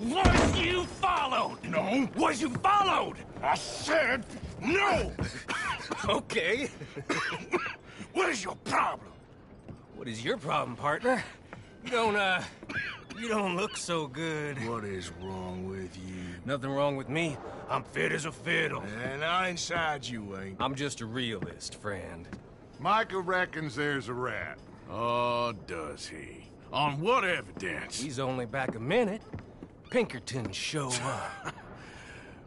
Was you followed? No. Was you followed? I said no! Okay. What is your problem? What is your problem, partner? You don't look so good. What is wrong with you? Nothing wrong with me. I'm fit as a fiddle. And I inside you ain't. I'm just a realist, friend. Micah reckons there's a rat. Oh, does he? On what evidence? He's only back a minute. Pinkerton show up.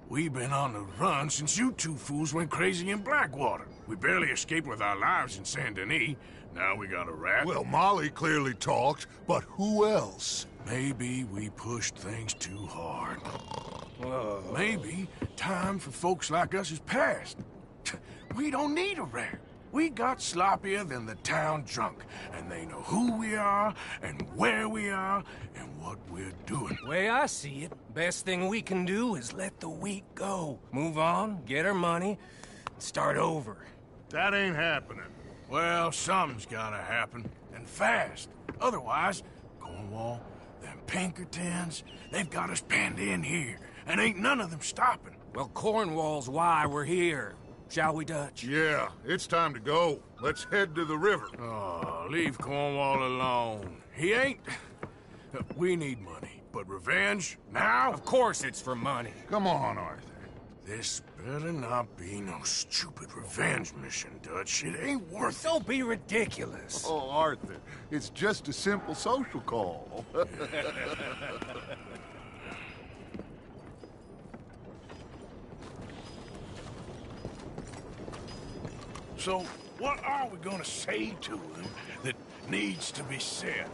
We've been on the run since you two fools went crazy in Blackwater. We barely escaped with our lives in Saint Denis. Now we got a rat. Well, Molly clearly talked, but who else? Maybe we pushed things too hard. Whoa. Maybe time for folks like us is past. We don't need a rat. We got sloppier than the town drunk, and they know who we are, and where we are, and what we're doing. Way I see it, best thing we can do is let the week go. Move on, get our money, and start over. That ain't happening. Well, something's gotta happen, and fast. Otherwise, Cornwall, them Pinkertons, they've got us penned in here, and ain't none of them stopping. Well, Cornwall's why we're here. Shall we, Dutch? Yeah, it's time to go. Let's head to the river. Oh, leave Cornwall alone. He ain't... We need money, but revenge, now? Of course it's for money. Come on, Arthur. This better not be no stupid revenge mission, Dutch. It ain't worth it. Don't be ridiculous. Oh, Arthur, it's just a simple social call. So, what are we gonna say to him that needs to be said?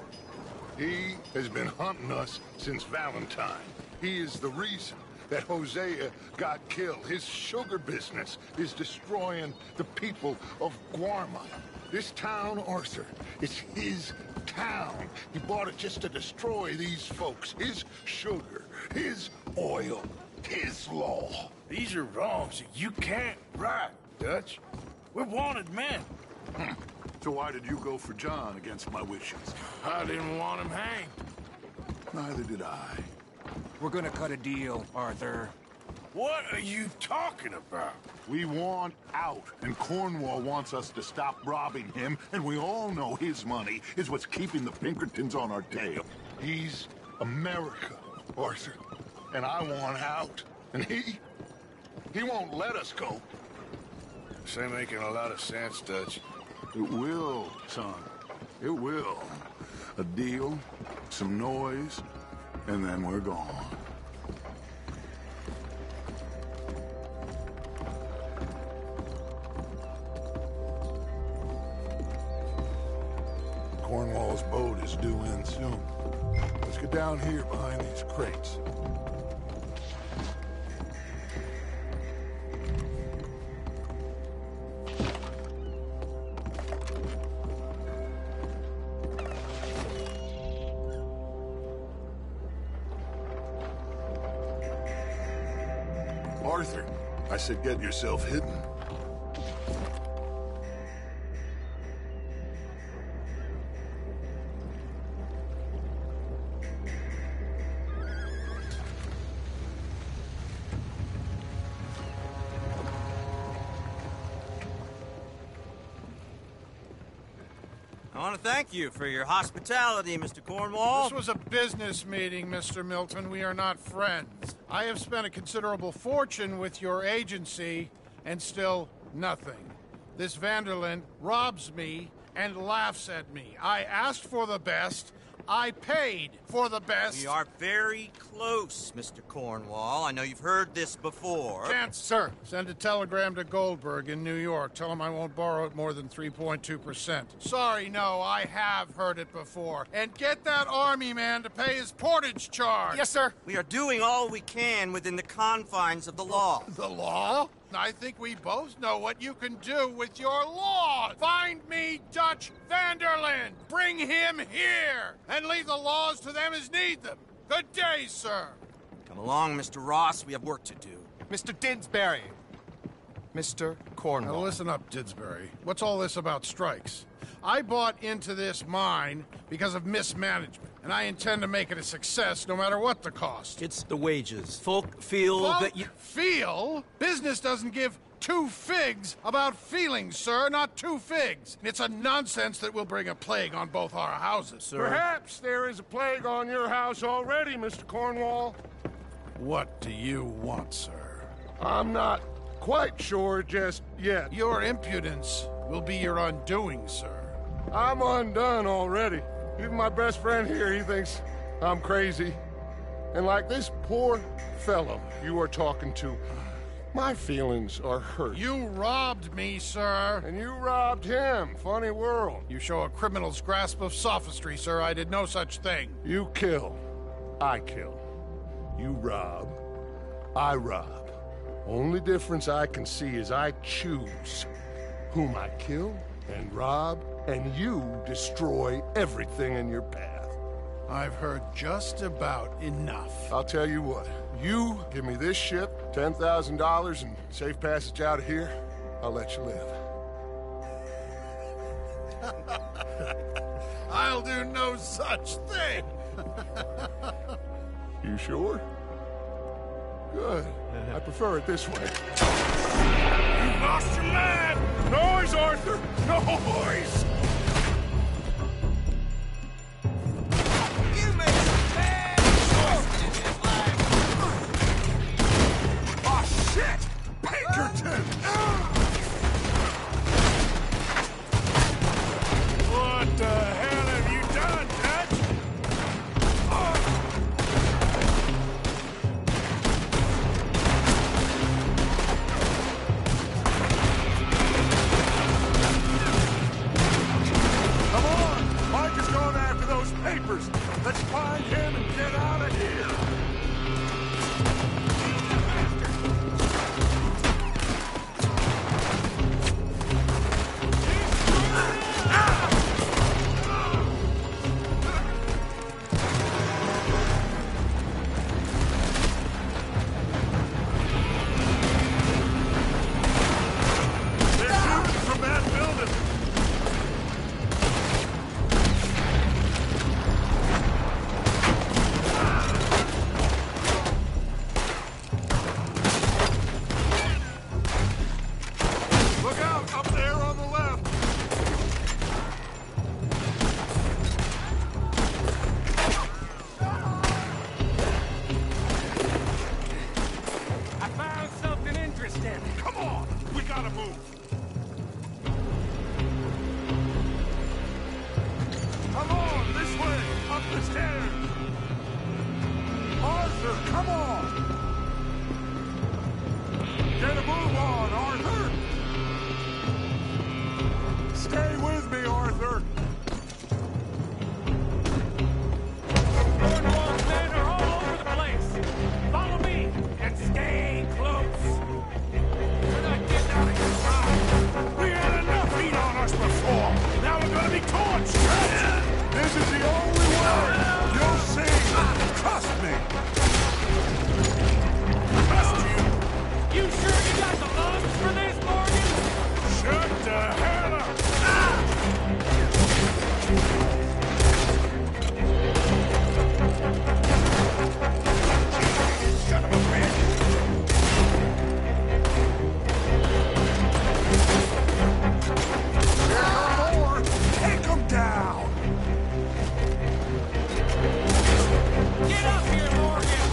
He has been hunting us since Valentine. He is the reason that Hosea got killed. His sugar business is destroying the people of Guarma. This town, Arthur, it's his town. He bought it just to destroy these folks. His sugar, his oil, his law. These are wrongs that you can't right, Dutch. We're wanted men. So why did you go for John against my wishes? I didn't want him hanged. Neither did I. We're gonna cut a deal, Arthur. What are you talking about? We want out, and Cornwall wants us to stop robbing him, and we all know his money is what's keeping the Pinkertons on our tail. He's America, Arthur, and I want out. And he won't let us go. This ain't making a lot of sense, Dutch. It will, son. It will. A deal, some noise, and then we're gone. Cornwall's boat is due in soon. Let's get down here behind these crates. Arthur, I said get yourself hidden. I want to thank you for your hospitality, Mr. Cornwall. This was a business meeting, Mr. Milton. We are not friends. I have spent a considerable fortune with your agency, and still nothing. This Vanderlyn robs me and laughs at me. I asked for the best. I paid for the best. We are very close, Mr. Cornwall. I know you've heard this before. Chance, sir. Send a telegram to Goldberg in New York. Tell him I won't borrow it more than 3.2%. Sorry, no, I have heard it before. And get that army man to pay his portage charge. Yes, sir. We are doing all we can within the confines of the law. The law? I think we both know what you can do with your law. Find me Dutch Vanderlyn. Bring him here. And leave the laws to them as need them. Good day, sir. Come along, Mr. Ross. We have work to do. Mr. Didsbury. Mr. Cornwall. Now listen up, Didsbury. What's all this about strikes? I bought into this mine because of mismanagement. and I intend to make it a success no matter what the cost. It's the wages. Folk feel that you... Feel? Business doesn't give two figs about feelings, sir, not two figs. It's a nonsense that will bring a plague on both our houses, sir. Perhaps there is a plague on your house already, Mr. Cornwall. What do you want, sir? I'm not quite sure just yet. Your impudence will be your undoing, sir. I'm undone already. Even my best friend here, he thinks I'm crazy. And like this poor fellow you are talking to, my feelings are hurt. You robbed me, sir. And you robbed him. Funny world. You show a criminal's grasp of sophistry, sir. I did no such thing. You kill. I kill. You rob. I rob. Only difference I can see is I choose whom I kill and rob, and you destroy everything in your path. I've heard just about enough. I'll tell you what. You give me this ship, $10,000, and safe passage out of here, I'll let you live. I'll do no such thing. You sure? Good. I prefer it this way. You lost your man! Noise, Arthur! Noise! You made some bad choices in this life. Oh, shit! Pinkerton! What the hell have you done, Dutch? Come on! Mark is going after those papers. Let's find him and get out of here. They're shooting from that building. Look out, up there on the left. I found something interesting. Come on, we gotta move. Come on, this way, up the stairs. Arthur, come on. Get a move on, Arthur. Stay with me, Arthur. Cornwall's men are all over the place. Follow me and stay close. We're not getting out of here alive. We had enough heat on us before. Now we're gonna be torched. This is the only way. You'll see. Trust me. Trust you. You sure you got the lungs for this, Morgan? Shut the hell up. Son of a bitch. There are more. Take them down. Get up here, Morgan!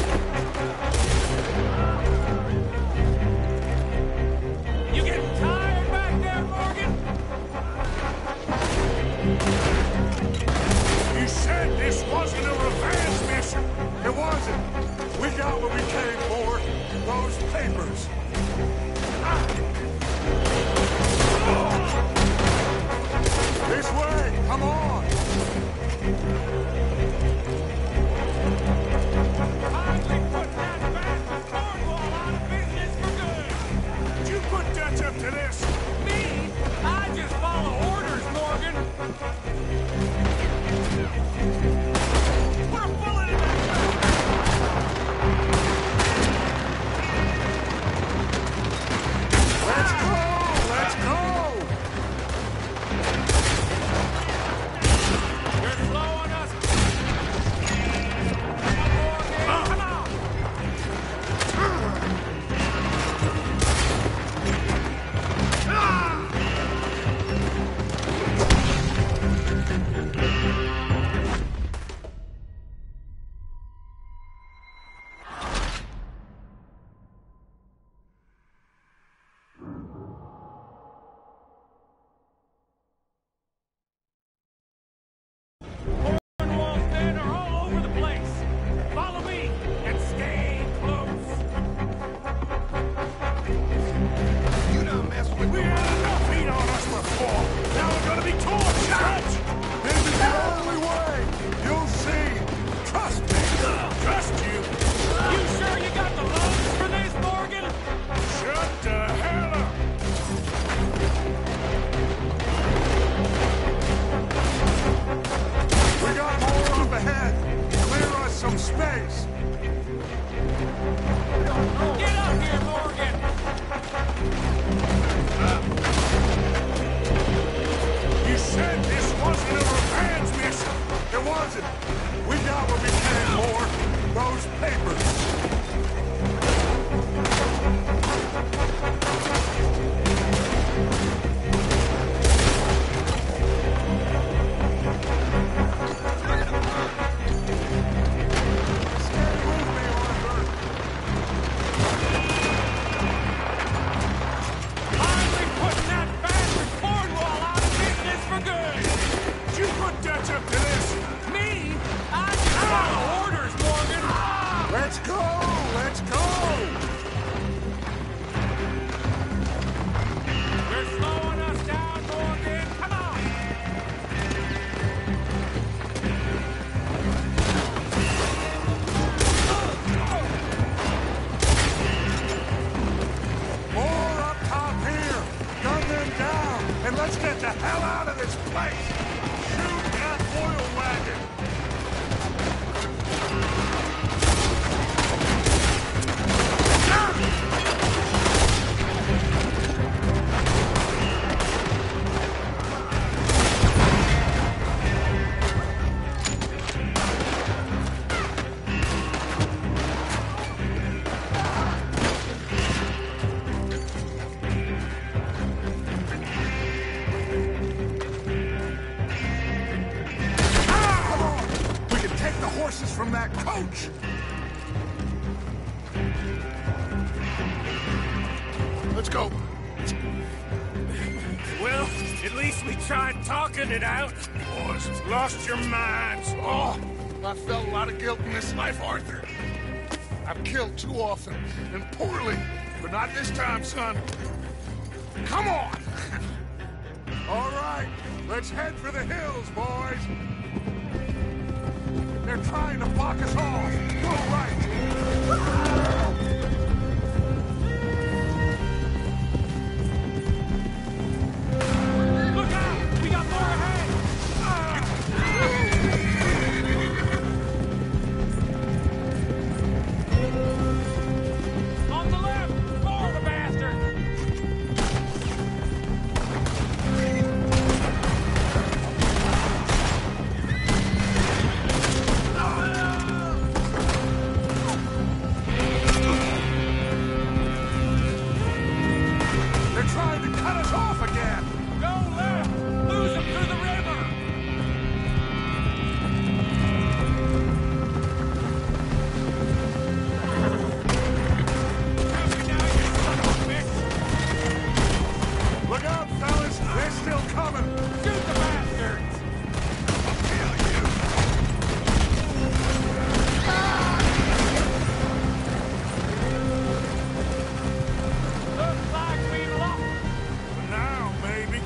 You getting tired back there, Morgan? You said this wasn't a revenge mission. It wasn't. We got what we came for. Those papers. This way. Come on. Finally put that bastard Cornwall out of business for good! Did you put Dutch up to this? Me? I just follow orders, Morgan! Put a bullet in that gun! get the hell out of this place! Shoot that oil wagon! From that coach! Let's go. Well, at least we tried talking it out. Boys, you've lost your minds. Oh, I felt a lot of guilt in this life, Arthur. I've killed too often, and poorly, but not this time, son. Come on! All right, let's head for the hills, boys. They're trying to block us off. Go right. Look out! We got more ahead! On the left! More the bastard! Trying to cut us off again! Go left! Lose them through the river! Look out, fellas! They're still coming! Shoot the bastards! I'll kill you! Looks like we lost! Now, baby.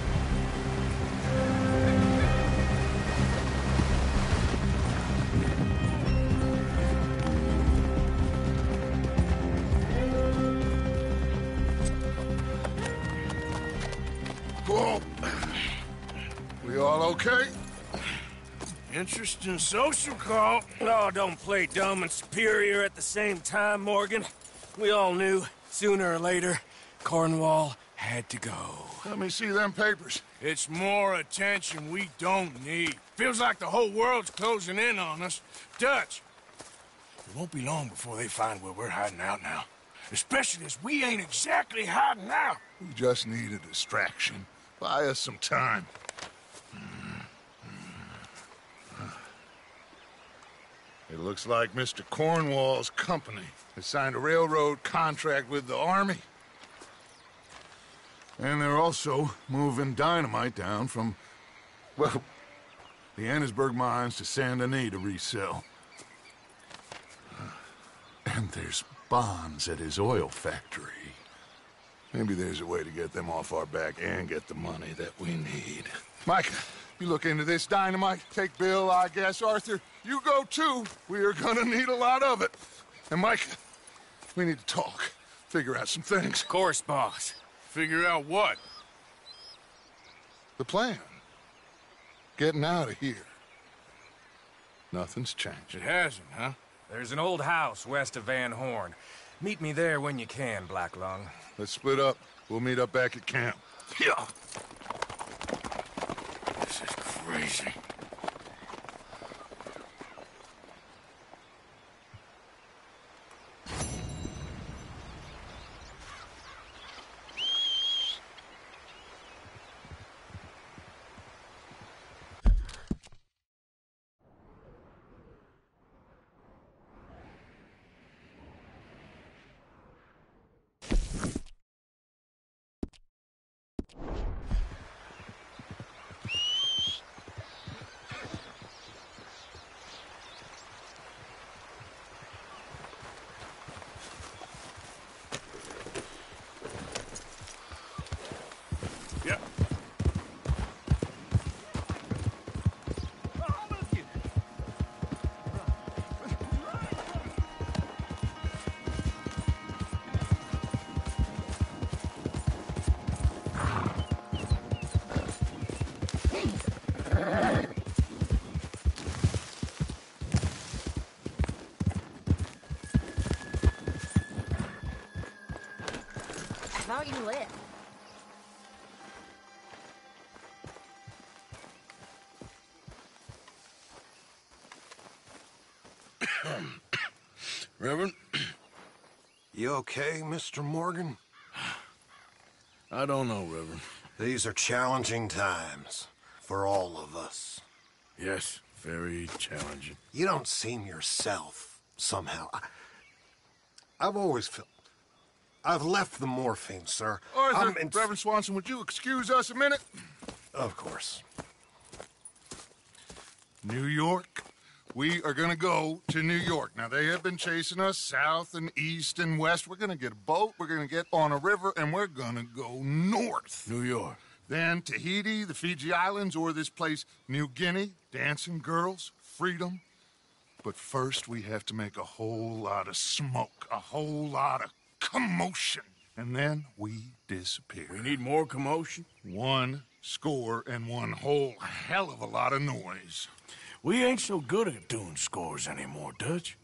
Whoa. We all okay? Interesting social call. Oh, don't play dumb and superior at the same time, Morgan. We all knew, sooner or later, Cornwall had to go. Let me see them papers. It's more attention we don't need. Feels like the whole world's closing in on us. Dutch, it won't be long before they find where we're hiding out now. Especially as we ain't exactly hiding out. We just need a distraction. Buy us some time. It looks like Mr. Cornwall's company has signed a railroad contract with the Army. And they're also moving dynamite down from, well, the Annesburg mines to Saint Denis to resell. And there's bonds at his oil factory. Maybe there's a way to get them off our back and get the money that we need. Micah, you look into this dynamite. Take Bill, I guess. Arthur, you go too. We are gonna need a lot of it. And Micah, we need to talk. Figure out some things. Of course, boss. Figure out what? The plan. Getting out of here. Nothing's changed. It hasn't, huh? There's an old house west of Van Horn. Meet me there when you can, Black Lung. Let's split up. We'll meet up back at camp. Yeah. This is crazy. Reverend? You okay, Mr. Morgan? I don't know, Reverend. These are challenging times for all of us. Yes, very challenging. You don't seem yourself, somehow. I've always felt... I've left the morphine, sir. Arthur, Reverend Swanson, would you excuse us a minute? Of course. New York. We are going to go to New York. Now, they have been chasing us south and east and west. We're going to get a boat, we're going to get on a river, and we're going to go north. New York. Then Tahiti, the Fiji Islands, or this place, New Guinea, dancing girls, freedom. But first, we have to make a whole lot of smoke, a whole lot of commotion. And then we disappear. We need more commotion? 1 score and 1 whole hell of a lot of noise. We ain't so good at doing scores anymore, Dutch.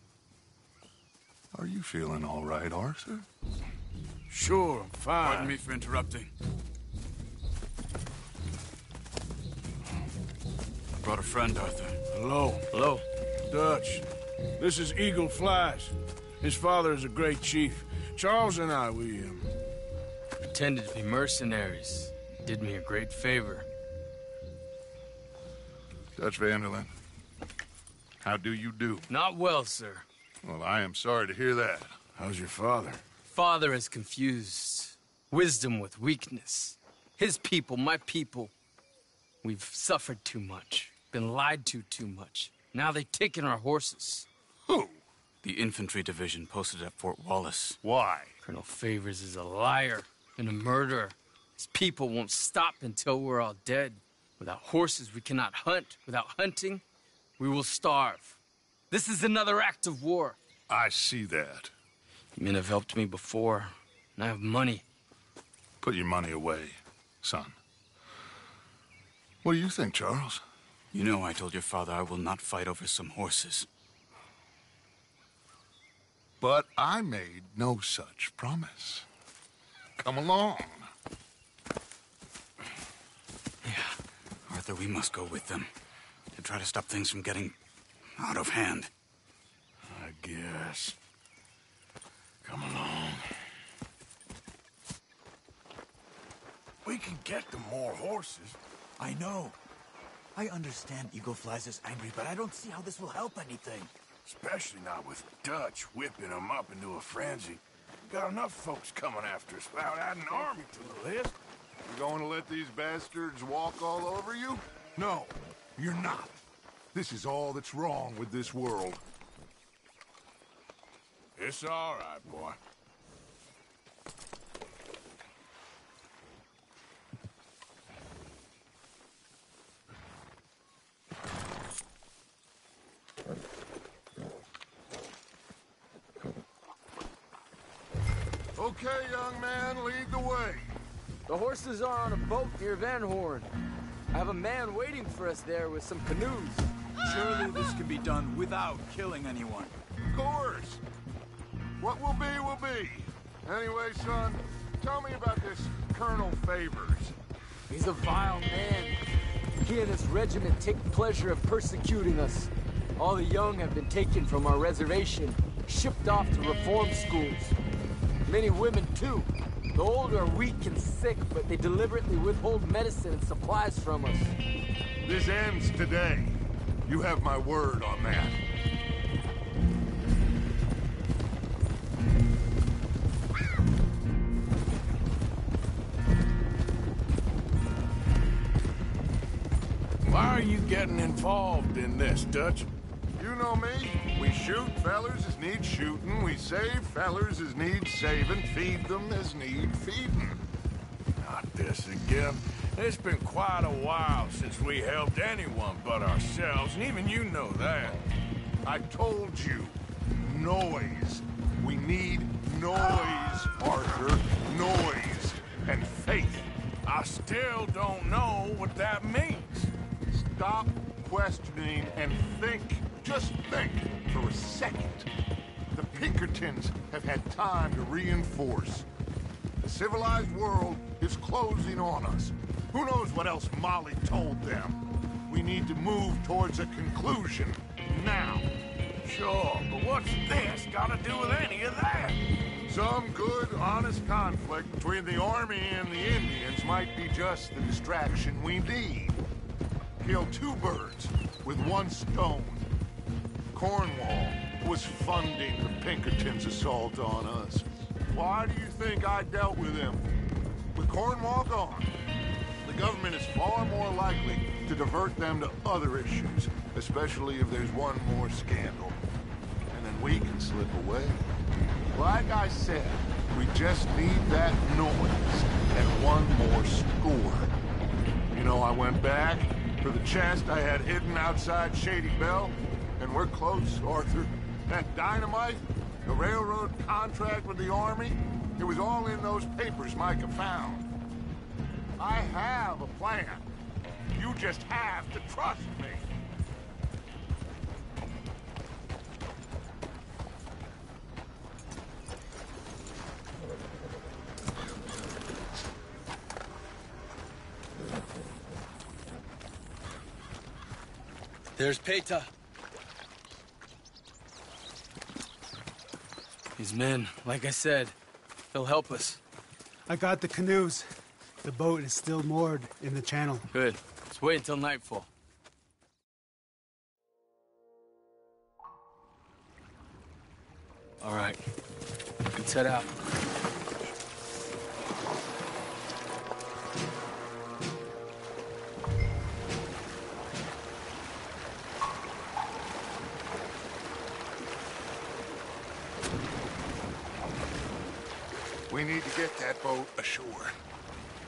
Are you feeling all right, Arthur? Sure, I'm fine. Pardon me for interrupting. I brought a friend, Arthur. Hello. Hello. Dutch. This is Eagle Flies. His father is a great chief. Charles and I, we pretended to be mercenaries. Did me a great favor. Dutch van der Linde, how do you do? Not well, sir. Well, I am sorry to hear that. How's your father? Father has confused wisdom with weakness. His people, my people. We've suffered too much. Been lied to too much. Now they've taken our horses. Who? The infantry division posted at Fort Wallace. Why? Colonel Favors is a liar and a murderer. His people won't stop until we're all dead. Without horses, we cannot hunt. Without hunting, we will starve. This is another act of war. I see that. You men have helped me before, and I have money. Put your money away, son. What do you think, Charles? You know I told your father I will not fight over some horses. But I made no such promise. Come along. Yeah, Arthur, we must go with them to try to stop things from getting out of hand. I guess. Come along. We can get them more horses. I know. I understand Eagle Flies is angry, but I don't see how this will help anything. Especially not with Dutch whipping them up into a frenzy. Got enough folks coming after us without adding an army to the list. You going to let these bastards walk all over you? No, you're not. This is all that's wrong with this world. It's all right, boy. Okay, young man, lead the way. The horses are on a boat near Van Horn. I have a man waiting for us there with some canoes. Surely this can be done without killing anyone. Of course. What will be. Anyway, son, tell me about this Colonel Favors. He's a vile man. He and his regiment take pleasure of persecuting us. All the young have been taken from our reservation, shipped off to reform schools. Many women, too. The old are weak and sick, but they deliberately withhold medicine and supplies from us. This ends today. You have my word on that. Why are you getting involved in this, Dutch? You know me. We shoot fellers as need shooting. We save fellers as need saving. Feed them as need feeding. Not this again. It's been quite a while since we helped anyone but ourselves, and even you know that. I told you. Noise. We need noise, Arthur. Noise. And faith. I still don't know what that means. Stop questioning and think. Just think for a second. The Pinkertons have had time to reinforce. The civilized world is closing on us. Who knows what else Molly told them? We need to move towards a conclusion now. Sure, but what's this got to do with any of that? Some good, honest conflict between the Army and the Indians might be just the distraction we need. Kill two birds with one stone. Cornwall was funding the Pinkertons' assault on us. Why do you think I dealt with them? With Cornwall gone, the government is far more likely to divert them to other issues, especially if there's one more scandal. And then we can slip away. Like I said, we just need that noise and one more score. You know, I went back for the chest I had hidden outside Shady Belle, and we're close, Arthur. That dynamite, the railroad contract with the Army, it was all in those papers Micah found. I have a plan. You just have to trust me. There's Peta. His men, like I said, they'll help us. I got the canoes. The boat is still moored in the channel. Good. Let's wait until nightfall. All right. Let's head out. We need to get that boat ashore.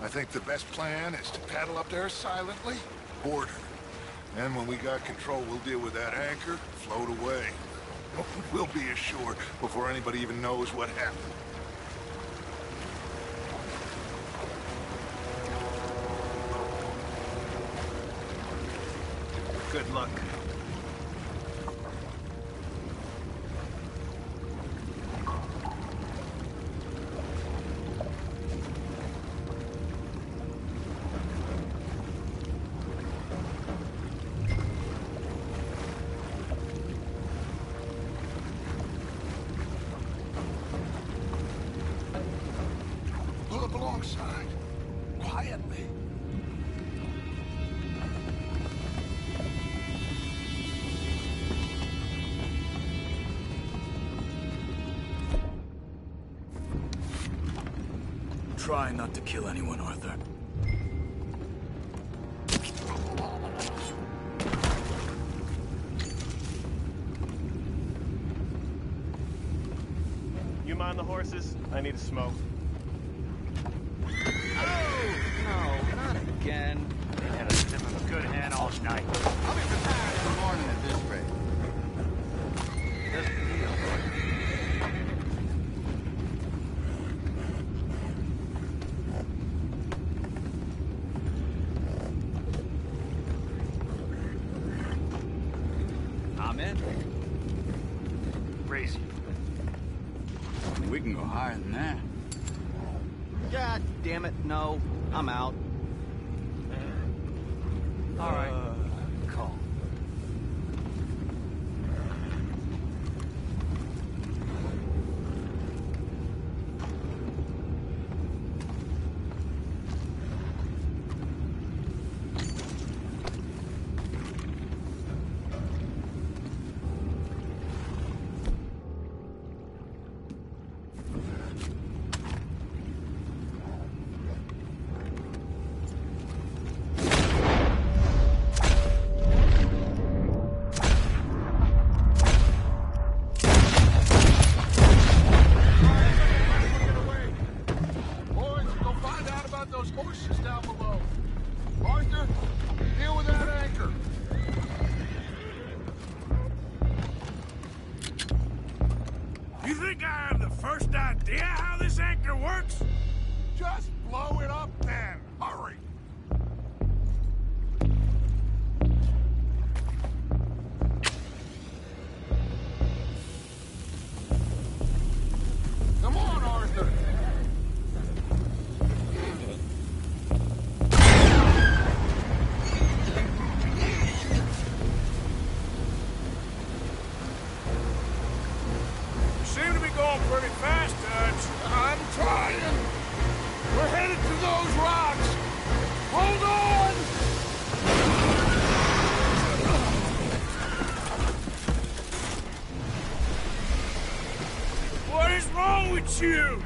I think the best plan is to paddle up there silently, board her. And when we got control, we'll deal with that anchor, float away. We'll be ashore before anybody even knows what happened. Good luck. Pull up alongside, quietly. Try not to kill anyone, Arthur. You mind the horses? I need a smoke. Oh, no, not again. They had a sip of a good hand all night. I'll be prepared in the morning at this rate. Just feel I'm in. Crazy. We can go higher than that. God damn it, no. I'm out. All right. Call. It's you!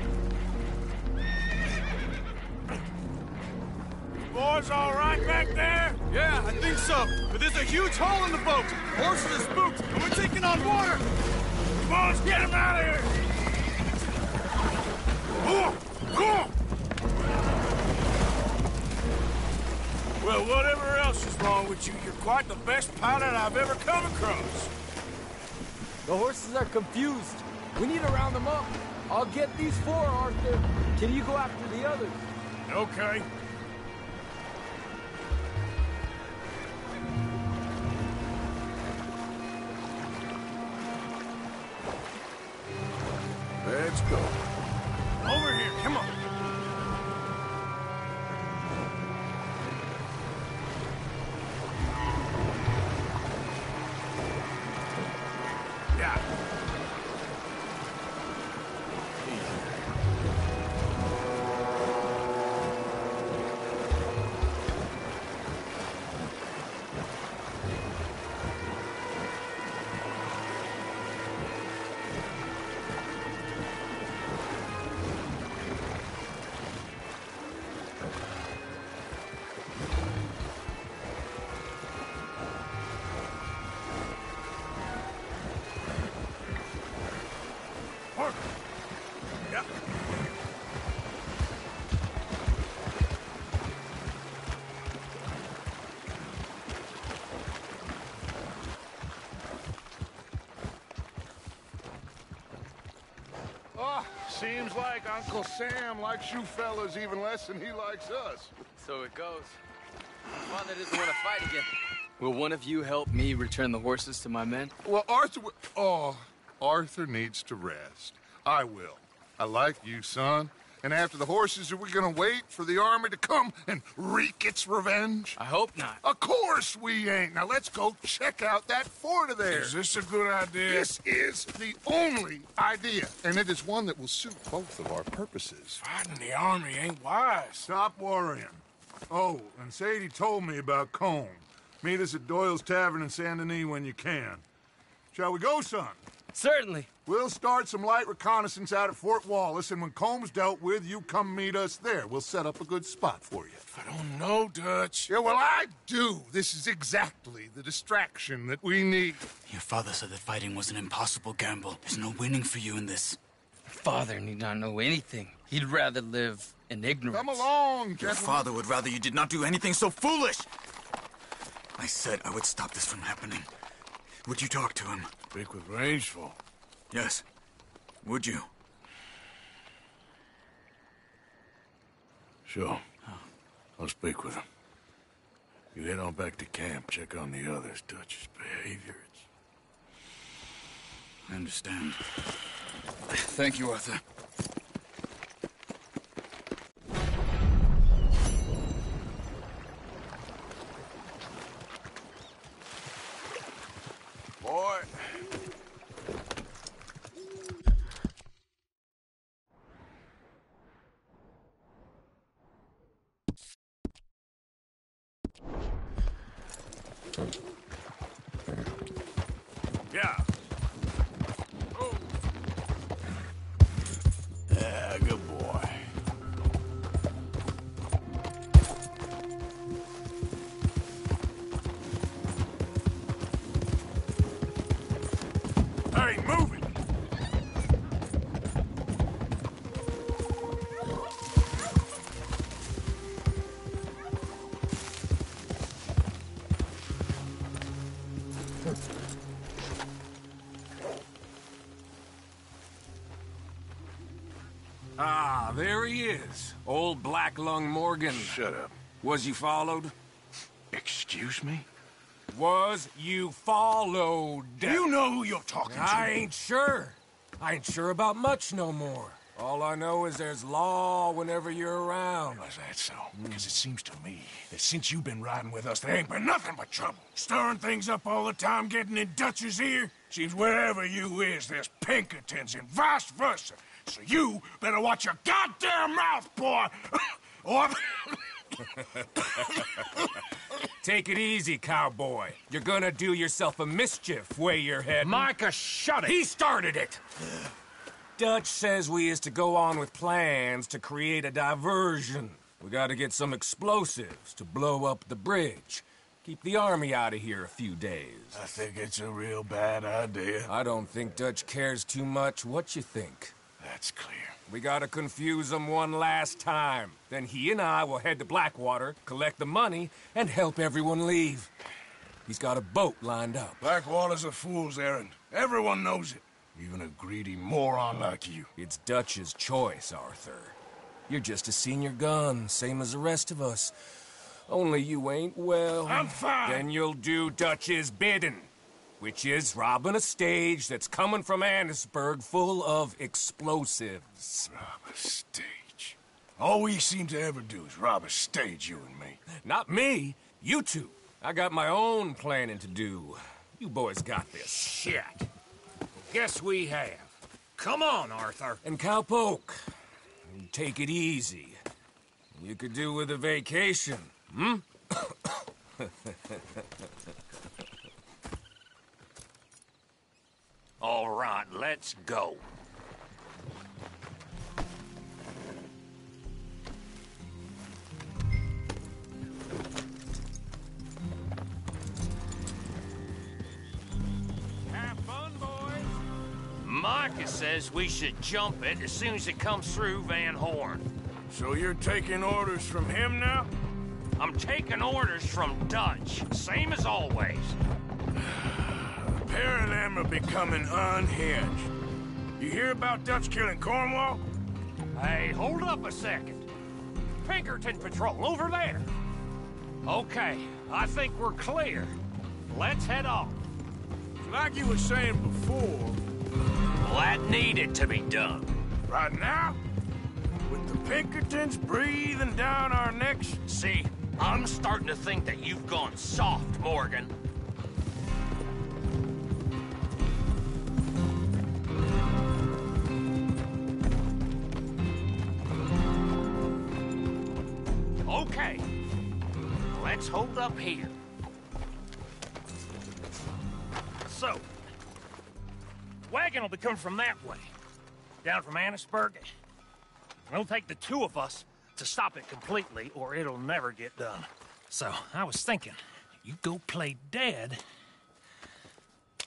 Boys all right back there? Yeah, I think so. But there's a huge hole in the boat. Horses are spooked, and we're taking on water. Boys, get him out of here! Well, whatever else is wrong with you, you're quite the best pilot I've ever come across. The horses are confused. We need to round them up. I'll get these 4, Arthur. Can you go after the others? Okay. Let's go. Over here, come on. Yeah. Yeah. Oh, seems like Uncle Sam likes you fellas even less than he likes us. So it goes. Father doesn't want to fight again. Will one of you help me return the horses to my men? Well, Arthur needs to rest. I will. I like you, son. And after the horses, are we gonna wait for the army to come and wreak its revenge? I hope not. Of course we ain't. Now let's go check out that fort of theirs. Is this a good idea? This is the only idea, and it is one that will suit both of our purposes. Fighting the army ain't wise. Stop worrying. Oh, and Sadie told me about Combe. Meet us at Doyle's Tavern in Saint Denis when you can. Shall we go, son? Certainly. We'll start some light reconnaissance out at Fort Wallace, and when Combs dealt with, you come meet us there. We'll set up a good spot for you. I don't know, Dutch. Yeah, well, I do. This is exactly the distraction that we need. Your father said that fighting was an impossible gamble. There's no winning for you in this. Father need not know anything. He'd rather live in ignorance. Come along, Your gentlemen. father would rather you did not do anything so foolish. I said I would stop this from happening. Would you talk to him? Speak with Rangeful. Yes. Would you? Sure. I'll speak with him. You head on back to camp, check on the others. Dutch's behavior. I understand. Thank you, Arthur. Boy. Yeah. Oh. Yeah, good boy. Hey, move it! Ah, there he is. Old Black Lung Morgan. Shut up. Was you followed? Excuse me? Was you followed? You know who you're talking to. I ain't sure. I ain't sure about much no more. All I know is there's law whenever you're around. Was that so? Because it seems to me that since you've been riding with us, there ain't been nothing but trouble. Stirring things up all the time, getting in Dutch's ear. Seems wherever you is, there's Pinkertons and vice versa. So you better watch your goddamn mouth, boy! Or... Take it easy, cowboy. You're gonna do yourself a mischief, way your head. Micah, shut it! He started it! Dutch says we is to go on with plans to create a diversion. We gotta get some explosives to blow up the bridge. Keep the army out of here a few days. I think it's a real bad idea. I don't think Dutch cares too much. What you think? That's clear. We gotta confuse him one last time. Then he and I will head to Blackwater, collect the money, and help everyone leave. He's got a boat lined up. Blackwater's a fool's errand. Everyone knows it. Even a greedy moron like you. It's Dutch's choice, Arthur. You're just a senior gun, same as the rest of us. Only you ain't well. I'm fine. Then you'll do Dutch's bidding, which is robbing a stage that's coming from Annesburg full of explosives. Rob a stage. All we seem to ever do is rob a stage, you and me. Not me. You two. I got my own planning to do. You boys got this. Shit. Guess we have. Come on, Arthur. And Cowpoke, take it easy. You could do with a vacation, hmm? All right, let's go. Have fun, boys. Micah says we should jump it as soon as it comes through Van Horn. So you're taking orders from him now? I'm taking orders from Dutch, same as always. The pair of them are becoming unhinged. You hear about Dutch killing Cornwall? Hey, hold up a second. Pinkerton Patrol, over there. Okay, I think we're clear. Let's head off. Like you were saying before... Well, that needed to be done. Right now? With the Pinkertons breathing down our necks? See, I'm starting to think that you've gone soft, Morgan. Okay, let's hold up here. So, wagon will be coming from that way, down from Annesburg. It'll take the two of us to stop it completely, or it'll never get done. So, I was thinking, you go play dead,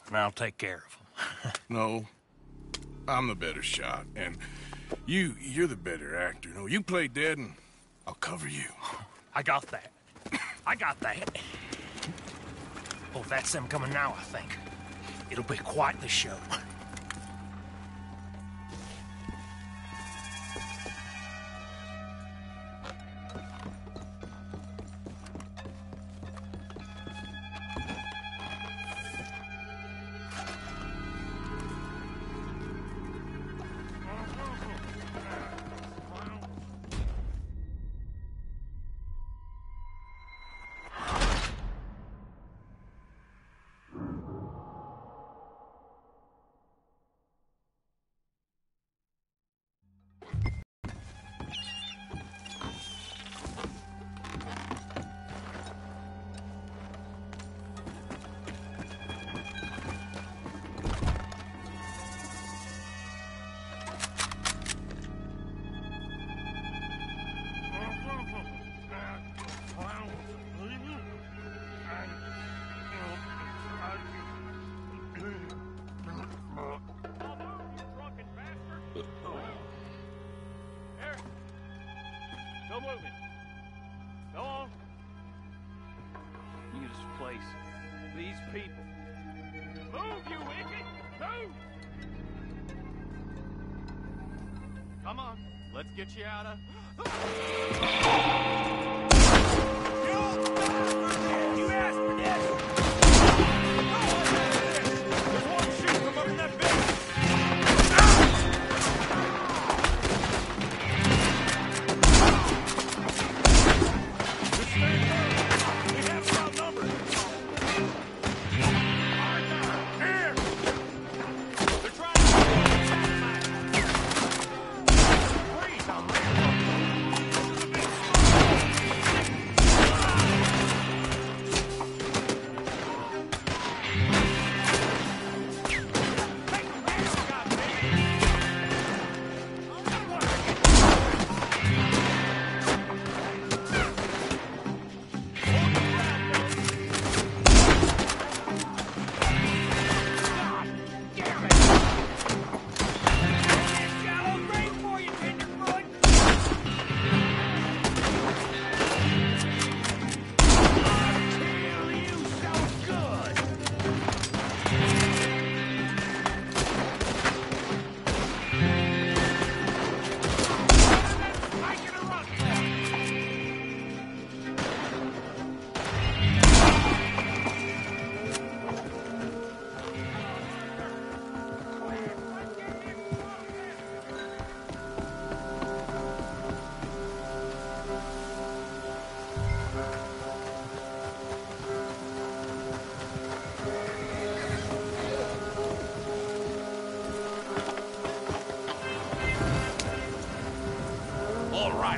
and I'll take care of him. No, I'm the better shot, and you're the better actor. No, you play dead, and I'll cover you. I got that. I got that. Oh, that's them coming now, I think. It'll be quite the show. Go moving. Go on. Look at this place. These people. Move, you wicked! Move! Come on. Let's get you out of... You asked for this! There's one shooting from up in that building!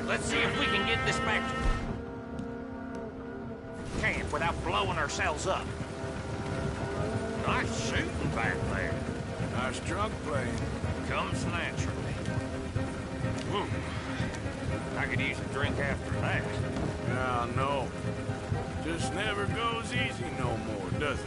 right, let's see if we can get this back to camp without blowing ourselves up. Nice shooting back there. Nice drunk playing. Comes naturally. I could use a drink after that. Yeah, no. Just never goes easy no more, does it?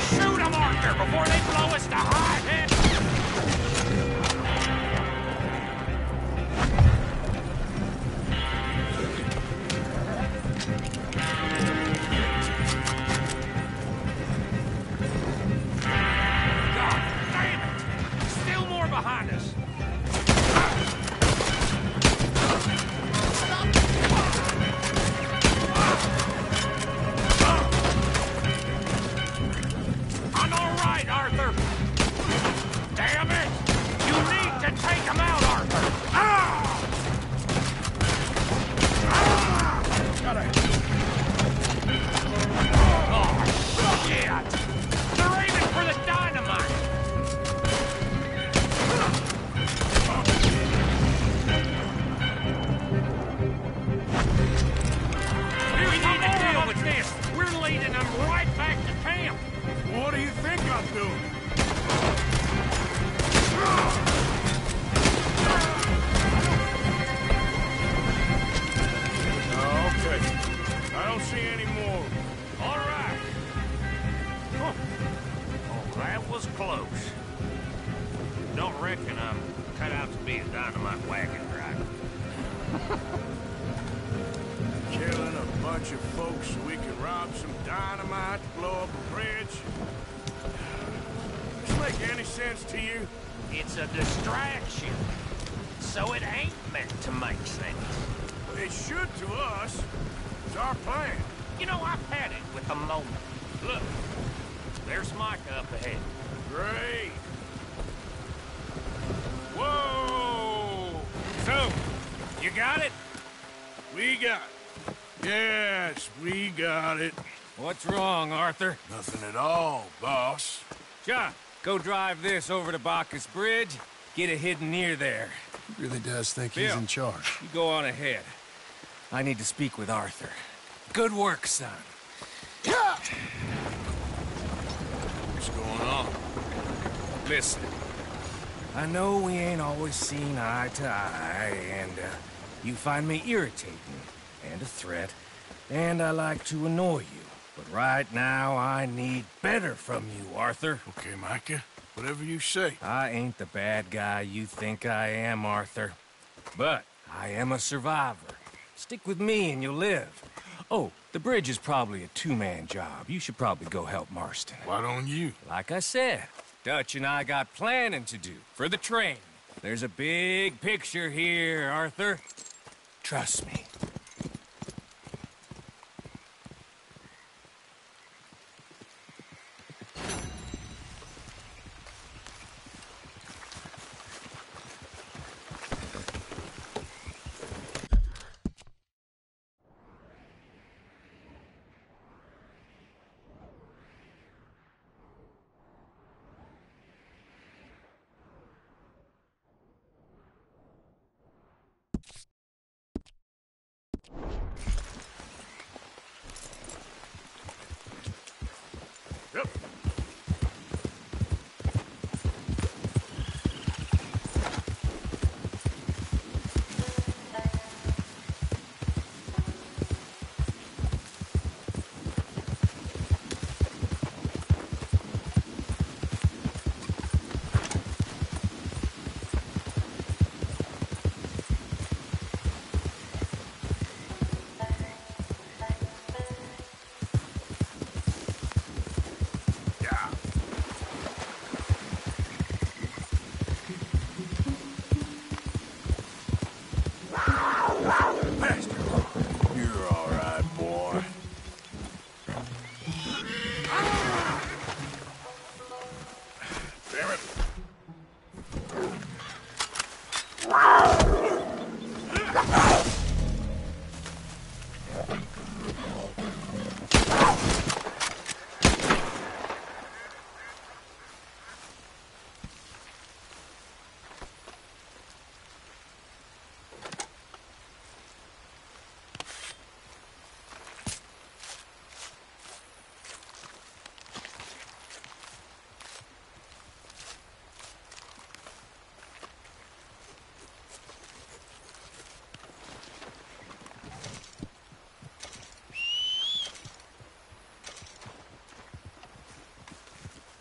Shoot 'em, Arthur, before they blow us to high head! God damn it! Still more behind us! I'm all right, Arthur! Damn it! You need to take him out, Arthur! Oh, shit! They're aiming for the dynamite! We need to deal with this! We're leading them right back to camp! What do you think I'm doing? Okay. I don't see any more. All right. Huh. Oh, that was close. Don't reckon I'm cut out to be a dynamite wagon driver. Killing a bunch of folks so we can rob some dynamite to blow up a bridge. Does this make any sense to you? It's a distraction. So it ain't meant to make sense. It should to us. It's our plan. You know, I've had it with the moment. Look, there's Micah up ahead. Great. Whoa! So, you got it? We got it. Yes, we got it. What's wrong, Arthur? Nothing at all, boss. John, go drive this over to Bacchus Bridge. Get it hidden near there. He really does think Bill, he's in charge. You go on ahead. I need to speak with Arthur. Good work, son. What's going on? Listen, I know we ain't always seen eye to eye, and you find me irritating and a threat, and I like to annoy you. But right now, I need better from you, Arthur. Okay, Micah. Whatever you say. I ain't the bad guy you think I am, Arthur. But I am a survivor. Stick with me and you'll live. Oh, the bridge is probably a two-man job. You should probably go help Marston. Why don't you? Like I said, Dutch and I got planning to do for the train. There's a big picture here, Arthur. Trust me.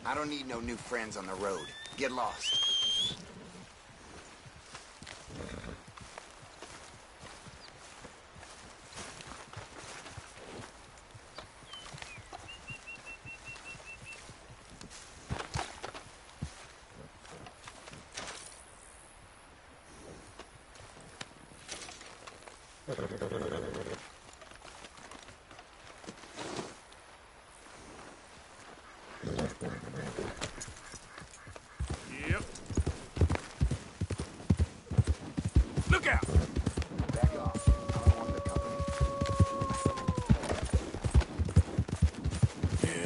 I don't need no new friends on the road. Get lost. Yep. Look out! Back off. I don't want the company.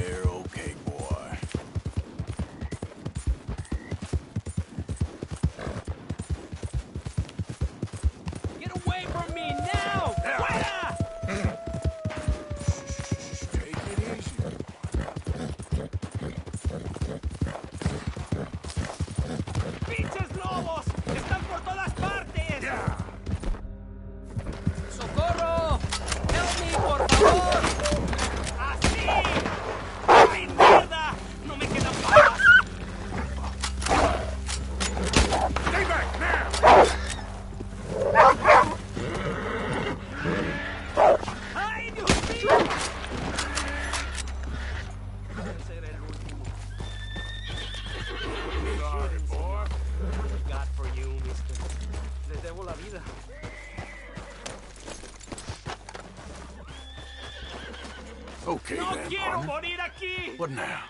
You're okay, boy. Get away from me now! Fuera! Take it easy. ¡Pinches lobos! ¡Están por todas partes! Yeah. ¡Socorro! ¡Help me, por favor! ¡Así! ¡Ay, mierda! ¡No me queda balas! Stay back now! ¡Ay, Dios mío! Debe ser el último. Sorry, boy. God for you, mister. Les debo la vida. Okay, ¡No then, quiero partner. morir aquí! What now?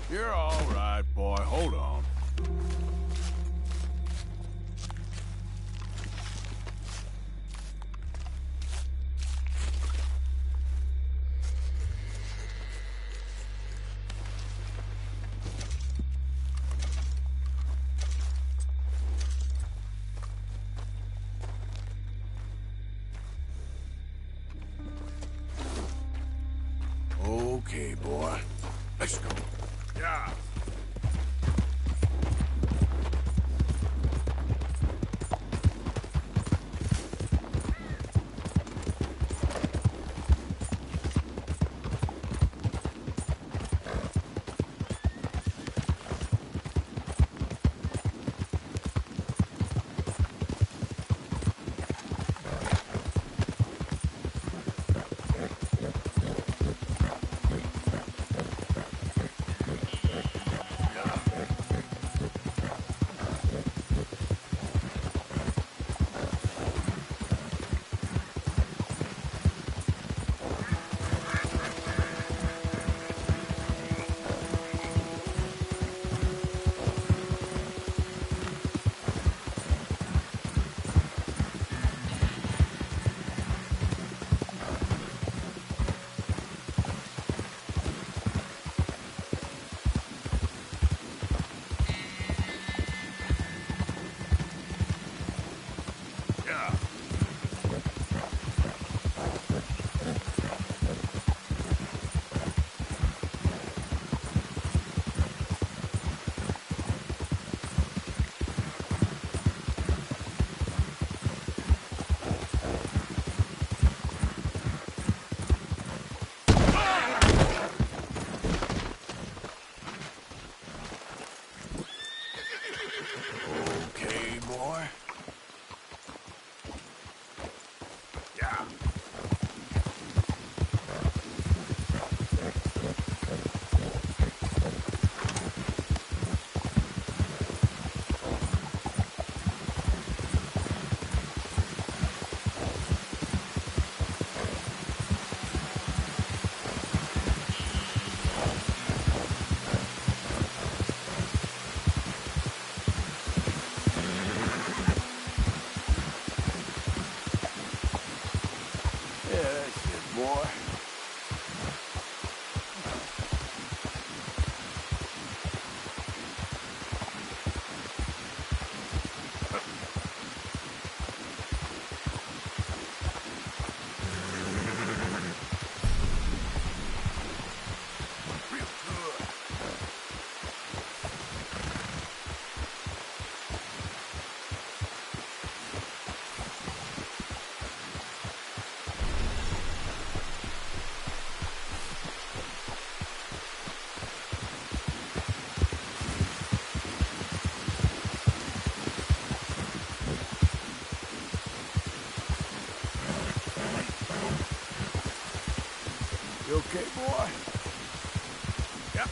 You're all right, boy. Hold on. Okay, boy. Let's go. Yeah. Okay, boy. Yeah. Yeah, that's it, boy. You okay, boy? Yep.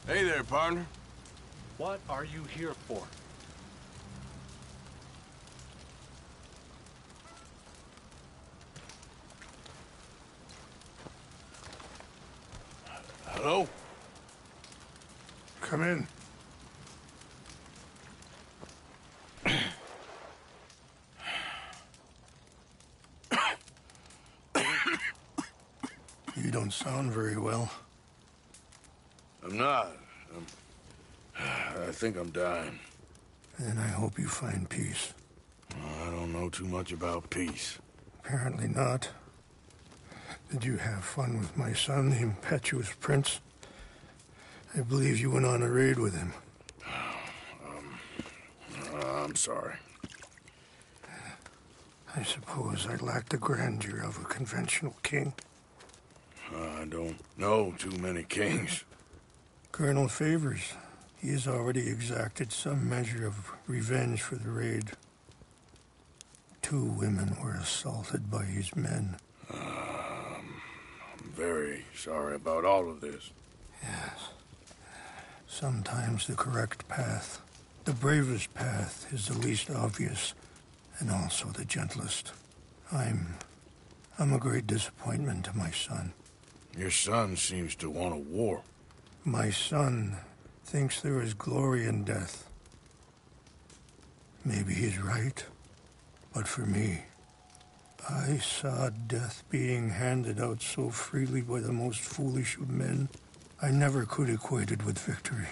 Hey there, partner. What are you here for? Hello? Come in. You don't sound very well. I'm not. I think I'm dying. Then I hope you find peace. I don't know too much about peace. Apparently not. Did you have fun with my son, the impetuous prince? I believe you went on a raid with him. I'm sorry. I suppose I lack the grandeur of a conventional king. I don't know too many kings. Colonel Favors, he has already exacted some measure of revenge for the raid. 2 women were assaulted by his men. I'm very sorry about all of this. Yes. Sometimes the correct path, the bravest path, is the least obvious, and also the gentlest. I'm a great disappointment to my son. Your son seems to want a war. My son thinks there is glory in death. Maybe he's right, but for me, I saw death being handed out so freely by the most foolish of men, I never could equate it with victory.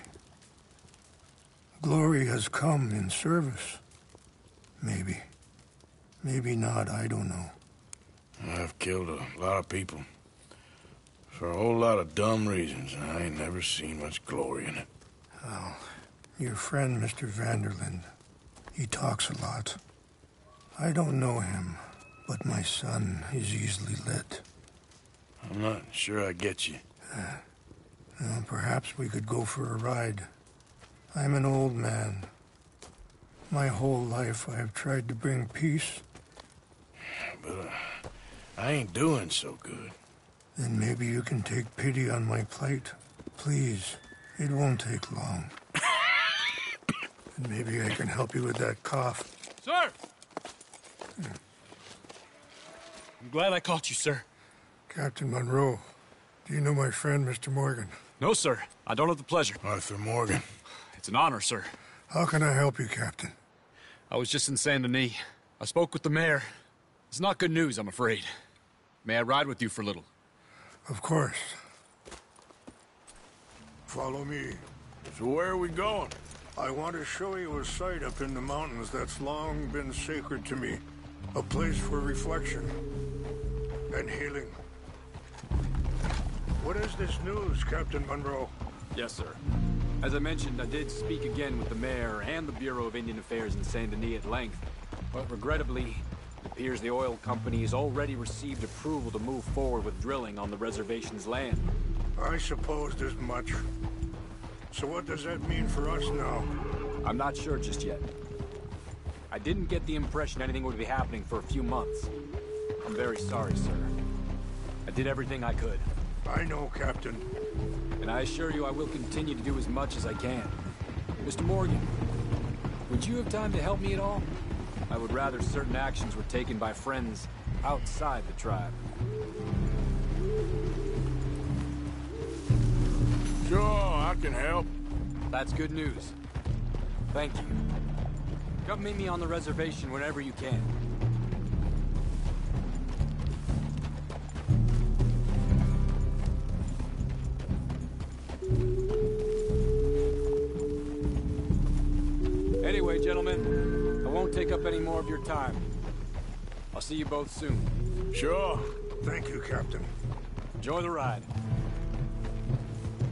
Glory has come in service. Maybe. Maybe not, I don't know. I've killed a lot of people. For a whole lot of dumb reasons, and I ain't never seen much glory in it. Well, your friend, Mr. Vanderlyn, he talks a lot. I don't know him, but my son is easily led. I'm not sure I get you. Well, perhaps we could go for a ride. I'm an old man. My whole life I have tried to bring peace. But I ain't doing so good. Then maybe you can take pity on my plight. Please, it won't take long. And maybe I can help you with that cough. Sir! I'm glad I caught you, sir. Captain Monroe, do you know my friend, Mr. Morgan? No, sir. I don't have the pleasure. Arthur Morgan. It's an honor, sir. How can I help you, Captain? I was just in Saint Denis. I spoke with the mayor. It's not good news, I'm afraid. May I ride with you for a little? Of course. Follow me. So where are we going? I want to show you a site up in the mountains that's long been sacred to me. A place for reflection and healing. What is this news, Captain Monroe? Yes, sir. As I mentioned, I did speak again with the mayor and the Bureau of Indian Affairs in Saint Denis at length, but regrettably, it appears the oil company has already received approval to move forward with drilling on the reservation's land. I supposed as much. So what does that mean for us now? I'm not sure just yet. I didn't get the impression anything would be happening for a few months. I'm very sorry, sir. I did everything I could. I know, Captain. And I assure you I will continue to do as much as I can. Mr. Morgan, would you have time to help me at all? I would rather certain actions were taken by friends outside the tribe. Sure, I can help. That's good news. Thank you. Come meet me on the reservation whenever you can. Anyway, gentlemen, I won't take up any more of your time. I'll see you both soon. Sure. Thank you, Captain. Enjoy the ride.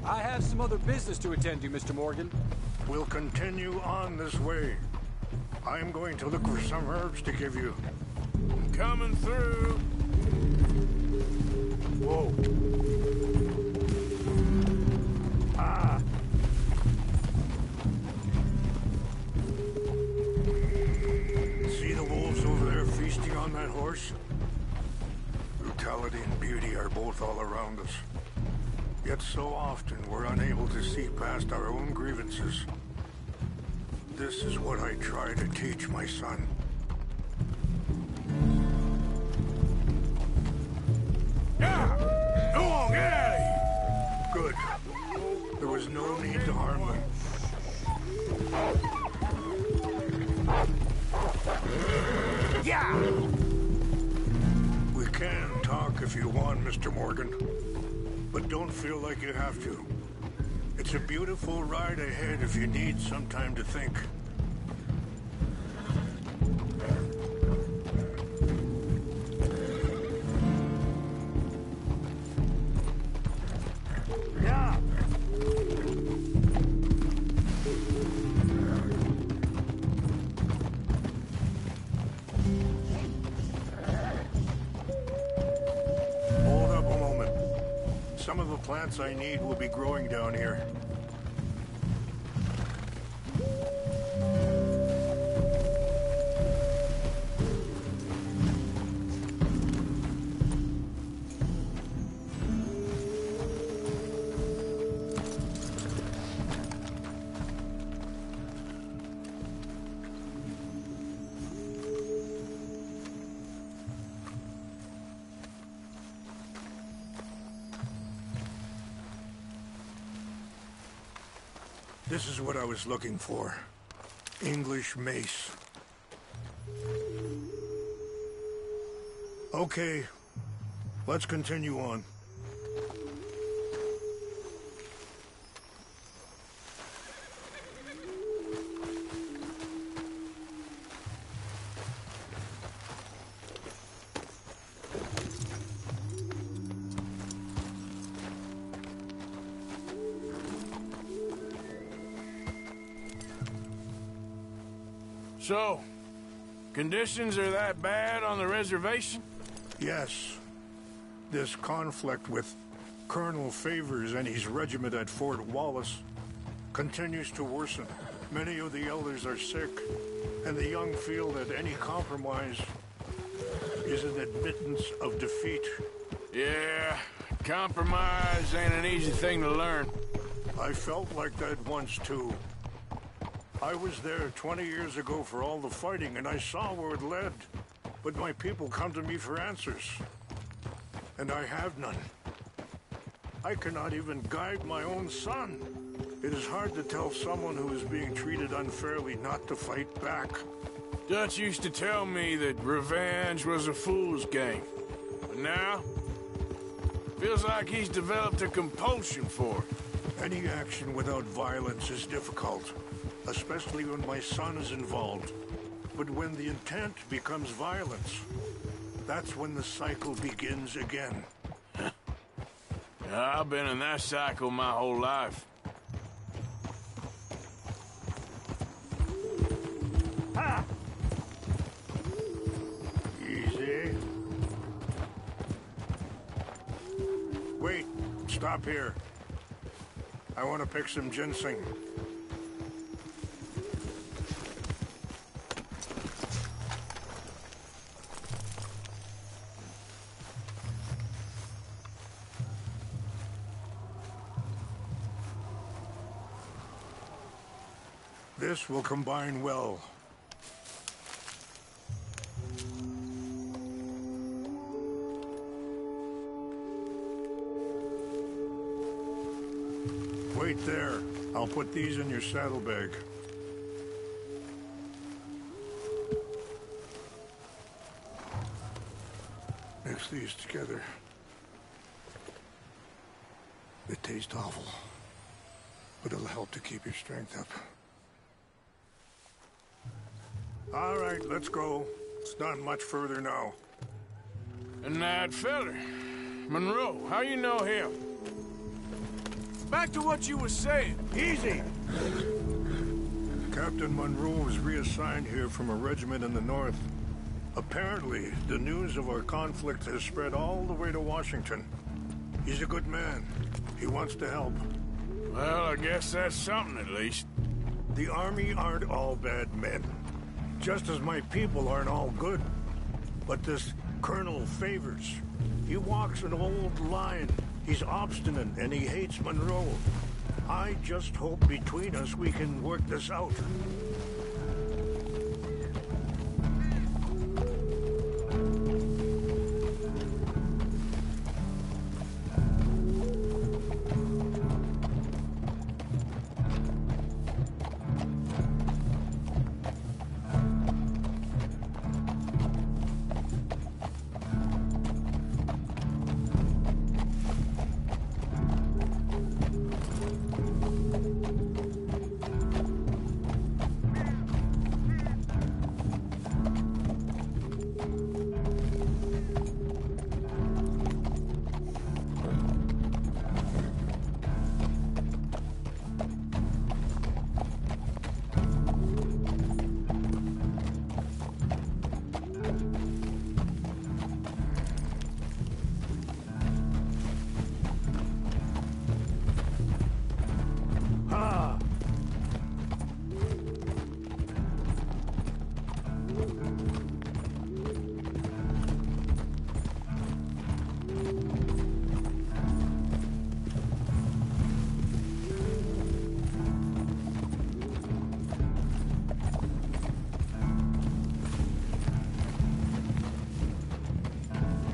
I have some other business to attend to, Mr. Morgan. We'll continue on this way. I'm going to look for some herbs to give you. I'm coming through. Whoa. Ah. See the wolves over there feasting on that horse? Brutality and beauty are both all around us. Yet so often we're unable to see past our own grievances. This is what I try to teach my son. Yeah! Go on, get out of here! Good. There was no need to harm them. Yeah! We can talk if you want, Mr. Morgan. But don't feel like you have to. It's a beautiful ride ahead if you need some time to think. Yeah! Hold up a moment. Some of the plants I need will be growing down here. This is what I was looking for. English mace. Okay, let's continue on. So, conditions are that bad on the reservation? Yes. This conflict with Colonel Favors and his regiment at Fort Wallace continues to worsen. Many of the elders are sick, and the young feel that any compromise is an admittance of defeat. Yeah, compromise ain't an easy thing to learn. I felt like that once, too. I was there 20 years ago for all the fighting, and I saw where it led. But my people come to me for answers, and I have none. I cannot even guide my own son. It is hard to tell someone who is being treated unfairly not to fight back. Dutch used to tell me that revenge was a fool's game. But now, feels like he's developed a compulsion for it. Any action without violence is difficult, especially when my son is involved. But when the intent becomes violence, that's when the cycle begins again. I've been in that cycle my whole life. Ha! Easy. Wait, stop here. I want to pick some ginseng. This will combine well. Wait there. I'll put these in your saddlebag. Mix these together. It tastes awful, but it'll help to keep your strength up. All right, let's go. It's not much further now. And that feller, Monroe, how you know him? Back to what you were saying. Easy! Captain Monroe was reassigned here from a regiment in the north. Apparently, the news of our conflict has spread all the way to Washington. He's a good man. He wants to help. Well, I guess that's something at least. The Army aren't all bad men. Just as my people aren't all good. But this Colonel Favors, he walks an old line. He's obstinate and he hates Monroe. I just hope between us we can work this out.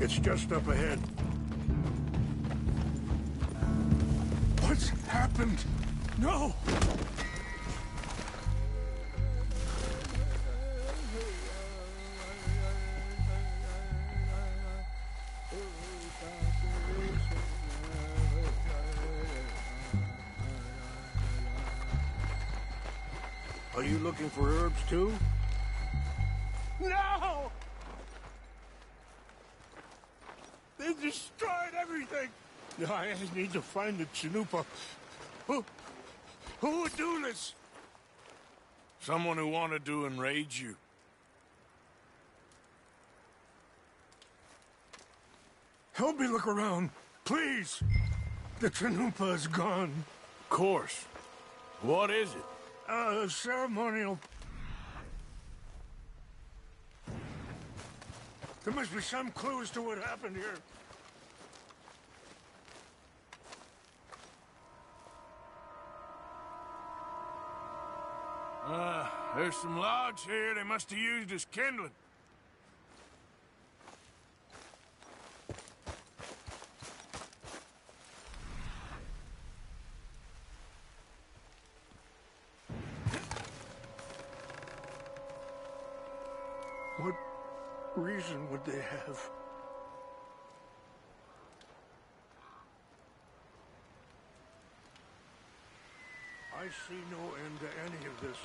It's just up ahead. What's happened? No! Are you looking for herbs too? No! They destroyed everything! I need to find the Chanupa. Who would do this? Someone who wanted to enrage you. Help me look around, please. The Chanupa is gone. Of course. What is it? Ceremonial. There must be some clues to what happened here. There's some logs here they must have used as kindling. What reason would they have? I see no end to any of this.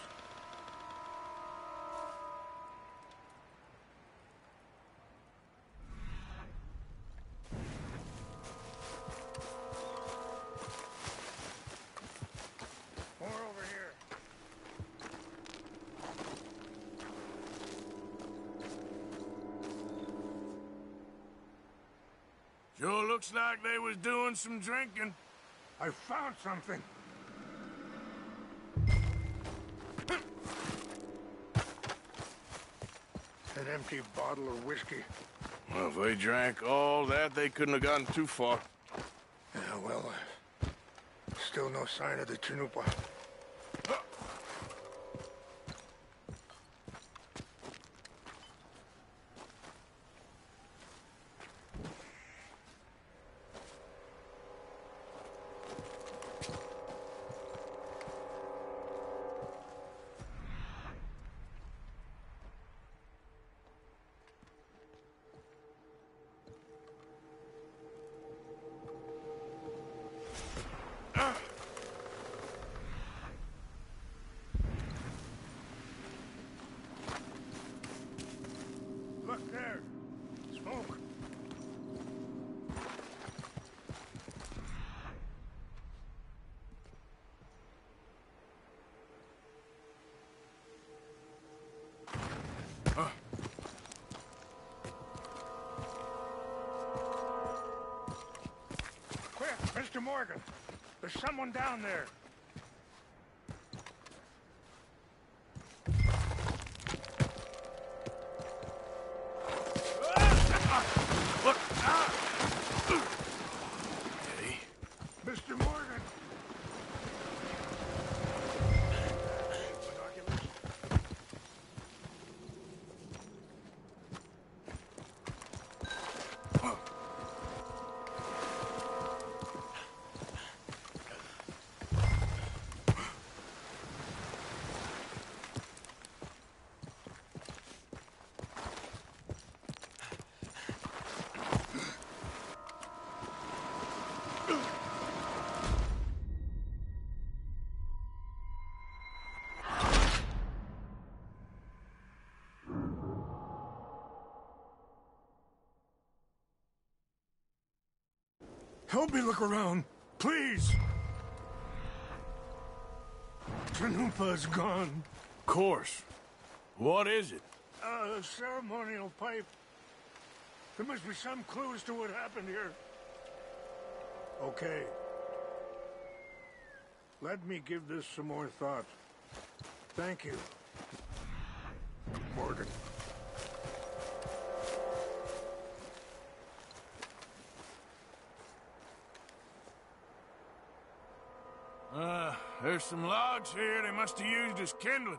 More over here. Sure looks like they was doing some drinking. I found something. An empty bottle of whiskey. Well, if they drank all that, they couldn't have gotten too far. Yeah, well, still no sign of the Chanupa. Look there. Smoke. Quick, Mr. Morgan. There's someone down there. Look! Mr. Morgan! Help me look around, please. Chanupa is gone. Of course. What is it? A ceremonial pipe. There must be some clues to what happened here. Okay. Let me give this some more thought. Thank you, Morgan. There's some logs here they must have used as kindling.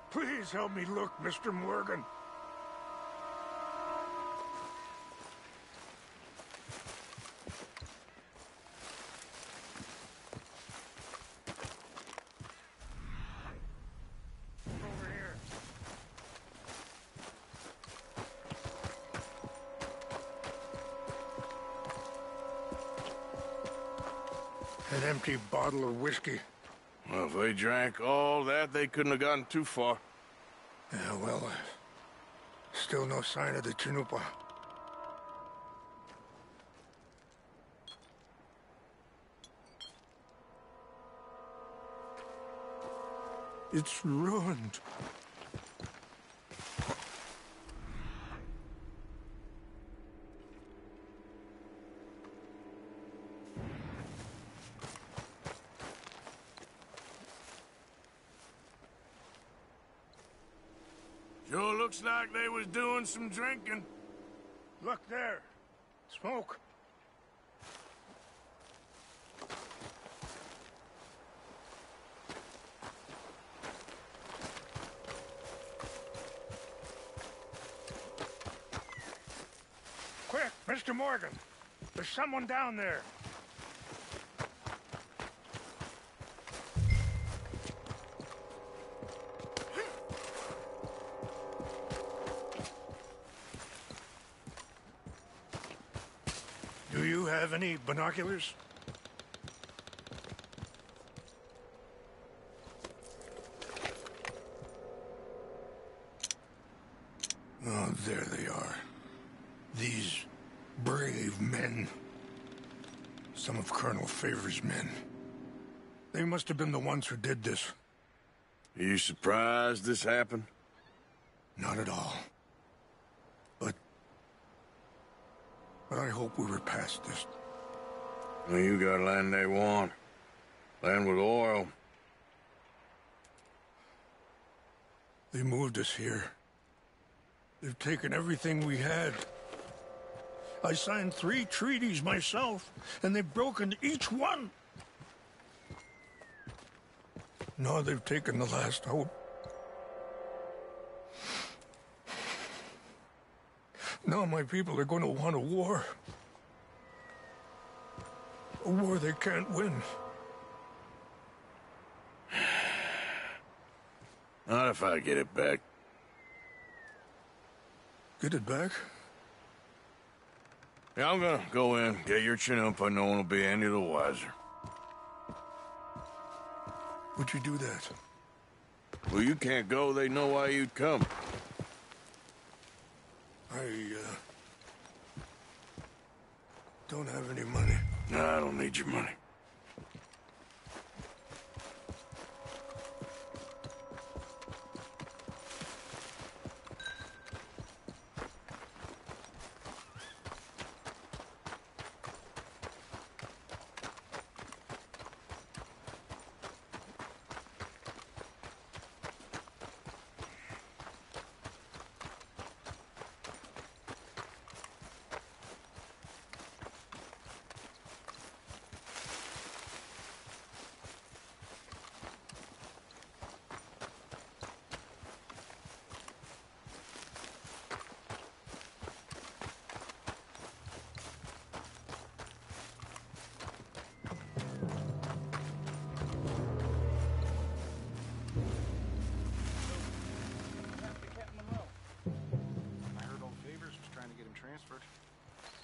Please help me look, Mr. Morgan. Over here. An empty bottle of whiskey. Well, if they drank all that, they couldn't have gotten too far. Yeah, well, still no sign of the Chanupa. It's ruined. Sure looks like they was doing some drinking. Look there. Smoke. Quick, Mr. Morgan. There's someone down there. Do you have any binoculars? Oh, there they are. These brave men. Some of Colonel Favor's men. They must have been the ones who did this. Are you surprised this happened? Not at all. But I hope we were past this. Well, you got land they want. Land with oil. They moved us here. They've taken everything we had. I signed 3 treaties myself, and they've broken each one. Now they've taken the last hope. Now my people are going to want a war. A war they can't win. Not if I get it back. Get it back? Yeah, I'm gonna go in, get your Chinook, and no one will be any the wiser. Would you do that? Well, you can't go. They know why you'd come. I don't have any money. No, I don't need your money.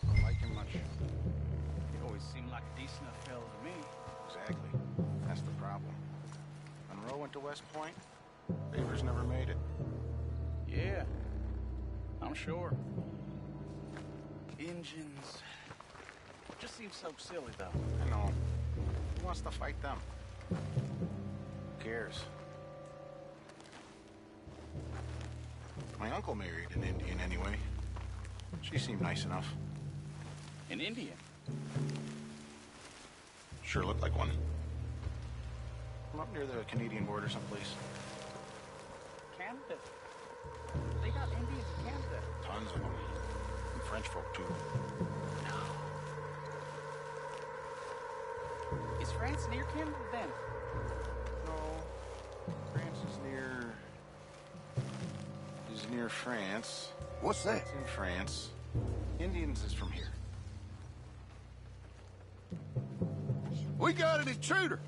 Don't like him much. He always seemed like a decent enough fellow to me. Exactly. That's the problem. Monroe went to West Point. Favors never made it. Yeah, I'm sure. Injuns. Just seems so silly, though. I know. Who wants to fight them? Who cares? My uncle married an Indian anyway. She seemed nice enough. An Indian? Sure looked like one. From up near the Canadian border someplace. Canada? They got Indians in Canada. Tons of them. And French folk, too. No. Is France near Canada, then? No. France is near France. What's that? It's in France. Indians is from here. We got an intruder.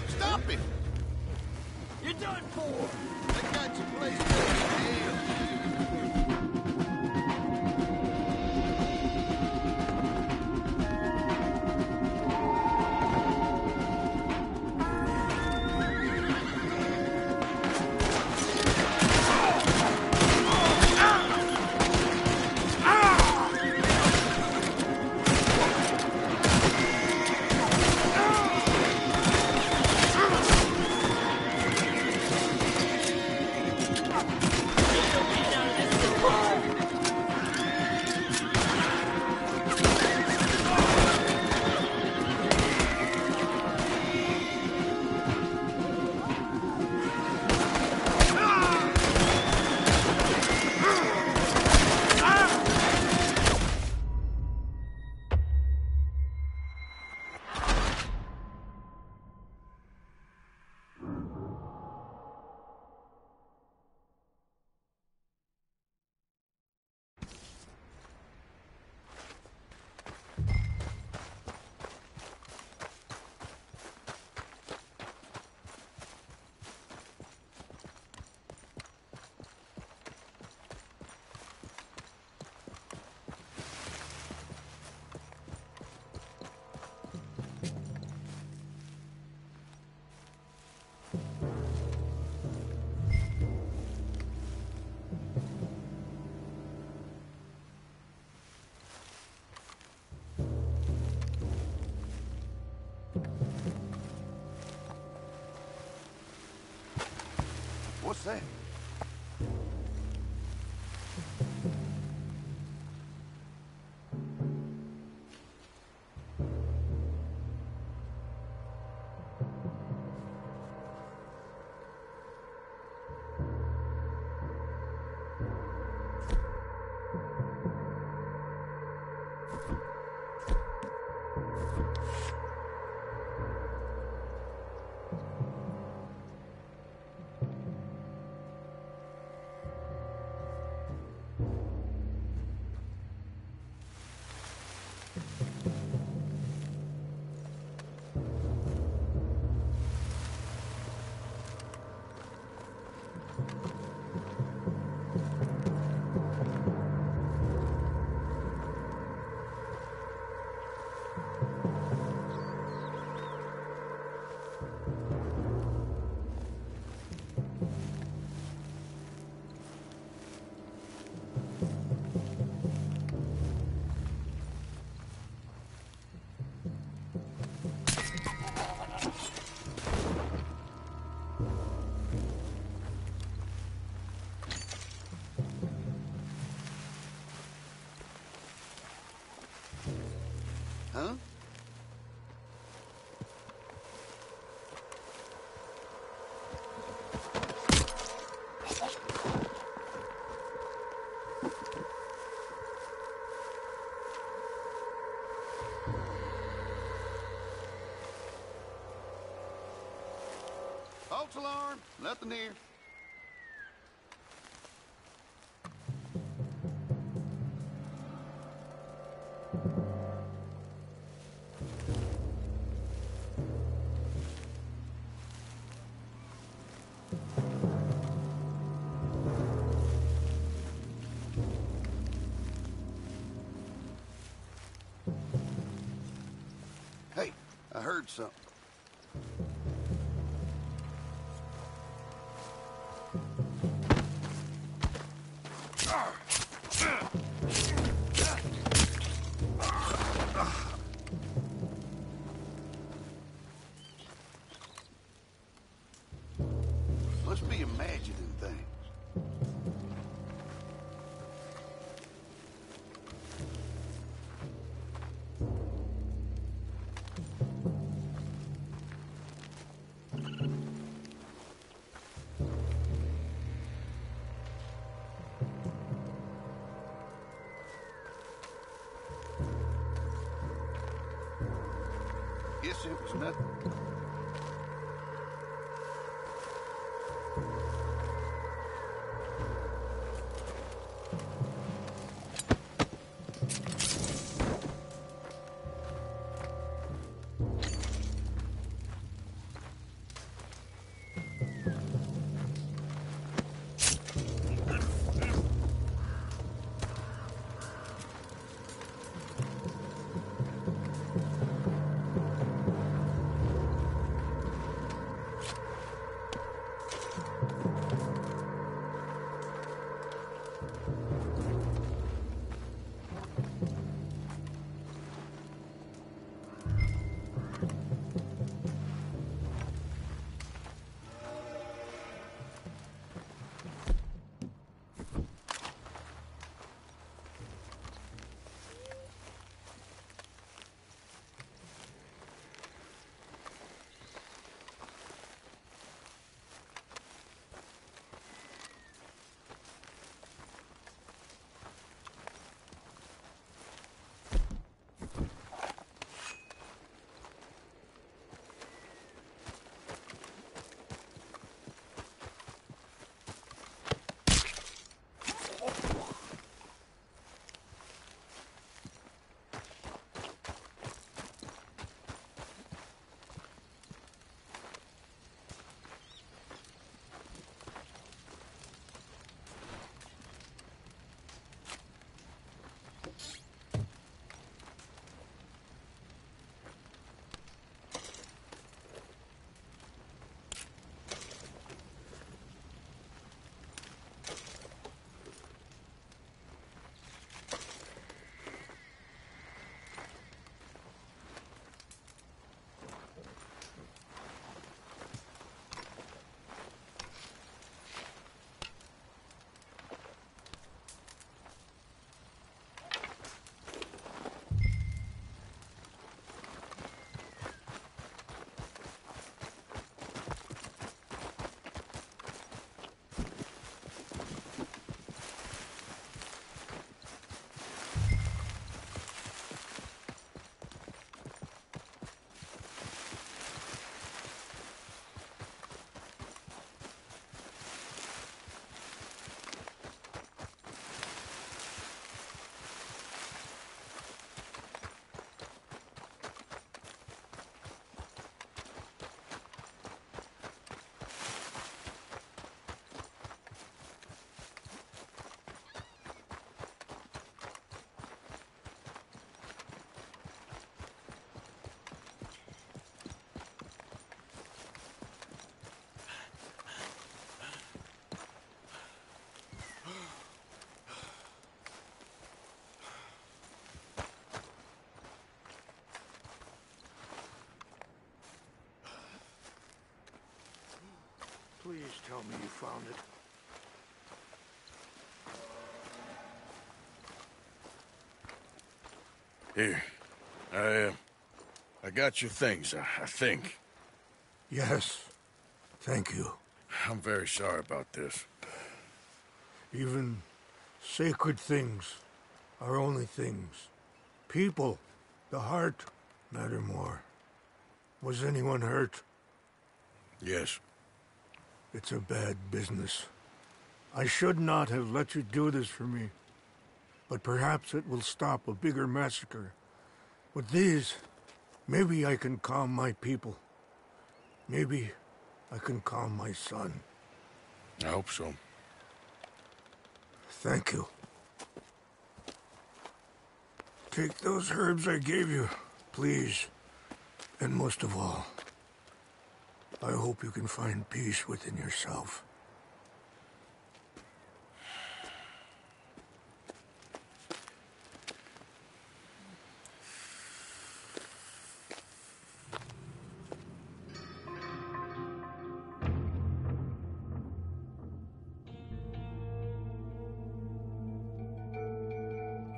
Stop him! You're done for! I got your place down. What's that? Huh? False alarm. Nothing here. Hey, I heard something. Must be imagining things. Guess it was nothing. Please tell me you found it. Here. I got your things, I think. Yes. Thank you. I'm very sorry about this. Even sacred things are only things. People, the heart, matter more. Was anyone hurt? Yes. It's a bad business. I should not have let you do this for me. But perhaps it will stop a bigger massacre. With these, maybe I can calm my people. Maybe I can calm my son. I hope so. Thank you. Take those herbs I gave you, please. And most of all, I hope you can find peace within yourself.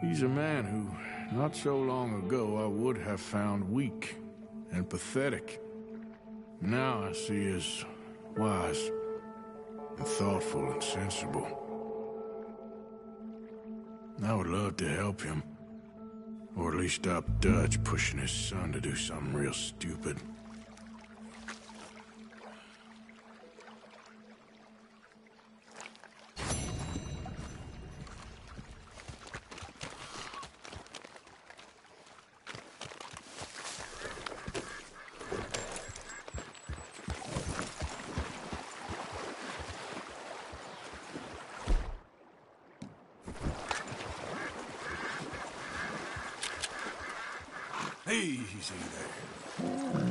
He's a man who, not so long ago, I would have found weak and pathetic. Now I see as wise and thoughtful and sensible. I would love to help him, or at least stop Dutch pushing his son to do something real stupid. Easy there.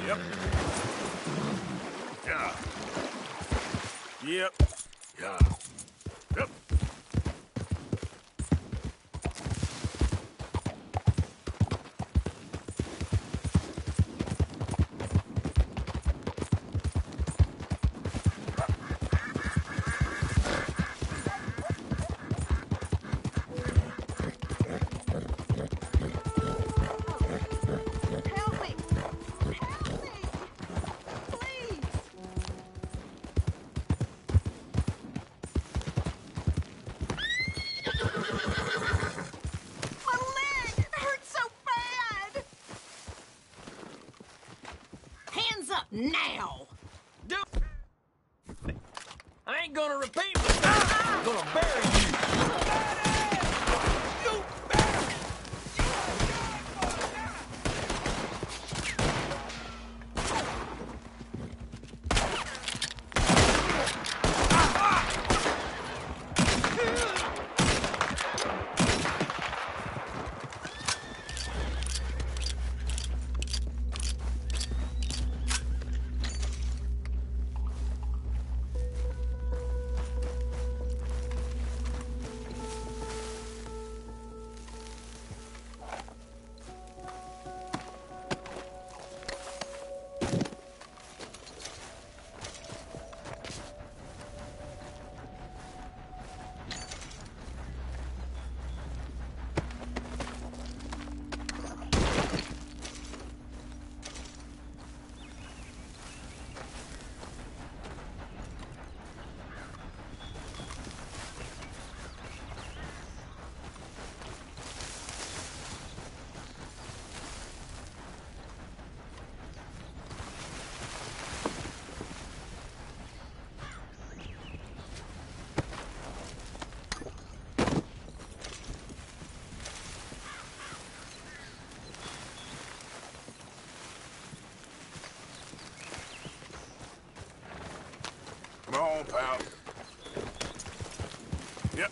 Yep. Yeah. Yep. Now! Do I ain't gonna repeat myself. I'm gonna bury you. on, pal. Yep,